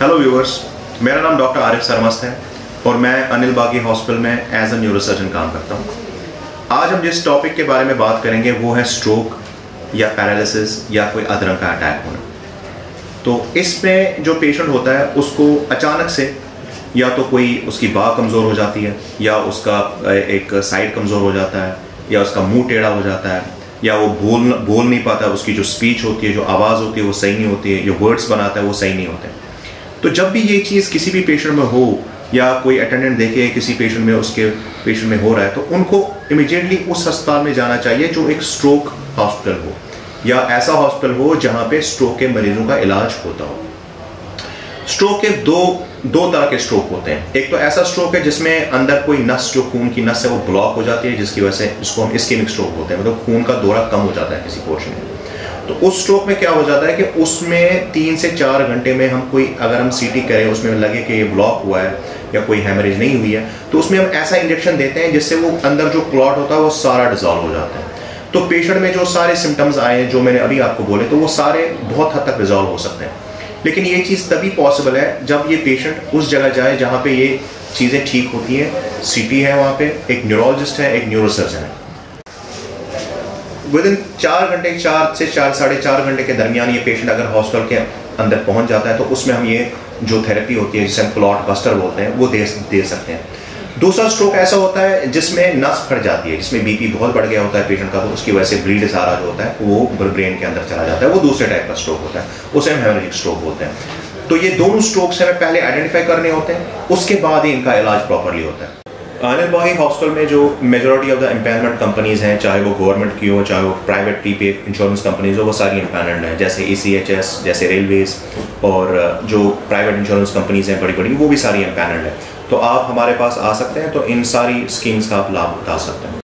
Hello viewers, मेरा नाम doctor Arif Sarmast है और मैं अनिल बागी हॉस्पिटल में एज अ न्यूरोसर्जन काम करता हूँ। आज हम जिस टॉपिक के बारे में बात करेंगे वो है स्ट्रोक या पैरालिसिस या कोई अधरंग का अटैक होना। तो इसमें जो पेशेंट होता है उसको अचानक से या तो कोई उसकी बाह कमज़ोर हो जाती है, या उसका एक साइड कमज़ोर हो जाता है, या उसका मुंह टेढ़ा हो जाता है, या वो बोल नहीं पाता, उसकी जो स्पीच होती है, जो आवाज़ होती है वो सही नहीं होती है, जो वर्ड्स बनाता है वो सही नहीं होते। तो जब भी ये चीज़ किसी भी पेशेंट में हो या कोई अटेंडेंट देखे किसी पेशेंट में उसके पेशेंट में हो रहा है, तो उनको इमीडिएटली उस अस्पताल में जाना चाहिए जो एक स्ट्रोक हॉस्पिटल हो या ऐसा हॉस्पिटल हो जहाँ पे स्ट्रोक के मरीजों का इलाज होता हो। स्ट्रोक के दो तरह के स्ट्रोक होते हैं। एक तो ऐसा स्ट्रोक है जिसमें अंदर कोई नस, जो खून की नस है वो ब्लॉक हो जाती है, जिसकी वजह से इसको हम इस्केमिक स्ट्रोक बोलते हैं, मतलब खून का दौरा कम हो जाता है किसी पोर्शन में। तो उस स्ट्रोक में क्या हो जाता है कि उसमें 3 से 4 घंटे में अगर हम सीटी करें, उसमें लगे कि ये ब्लॉक हुआ है या कोई हेमरेज नहीं हुई है, तो उसमें हम ऐसा इंजेक्शन देते हैं जिससे वो अंदर जो क्लॉट होता है वो सारा डिजॉल्व हो जाता है। तो पेशेंट में जो सारे सिम्टम्स आए हैं जो मैंने अभी आपको बोले, तो वो सारे बहुत हद तक रिजॉल्व हो सकते हैं। लेकिन ये चीज़ तभी पॉसिबल है जब ये पेशेंट उस जगह जाए जहाँ पे ये चीज़ें ठीक होती हैं। सीटी है, वहाँ पे एक न्यूरोलॉजिस्ट है, एक न्यूरोसर्जन है। विदिन 4 घंटे, 4 से 4-4.5 घंटे के दरमियान ये पेशेंट अगर हॉस्पिटल के अंदर पहुँच जाता है तो उसमें हम ये जो थेरेपी होती है जिसे हम क्लॉट बस्टर बोलते हैं वो दे सकते हैं। दूसरा स्ट्रोक ऐसा होता है जिसमें नस फट जाती है, जिसमें बीपी बहुत बढ़ गया होता है पेशेंट का, तो उसकी वजह से ब्लीड सारा जो होता है वो ब्रेन के अंदर चला जाता है। वो दूसरे टाइप का स्ट्रोक होता है, उसे हम हेमरेजिक स्ट्रोक बोलते हैं। तो ये दोनों स्ट्रोक्स हमें पहले आइडेंटिफाई करने होते हैं, उसके बाद ही इनका इलाज प्रॉपरली होता है। अनिल बागी हॉस्पिटल में जो मेजॉरिटी ऑफ द एम्पैनमेंट कंपनीज हैं, चाहे वो गवर्नमेंट की हो, चाहे वो प्राइवेट प्रीपेड इंश्योरेंस कंपनीज हो, वो सारी एम्पैनल्ड हैं, जैसे ECHS, जैसे रेलवेज, और जो प्राइवेट इंश्योरेंस कंपनीज हैं बड़ी बड़ी, वो भी सारी एम्पैनल्ड हैं। तो आप हमारे पास आ सकते हैं, तो इन सारी स्कीम्स का आप लाभ उठा सकते हैं।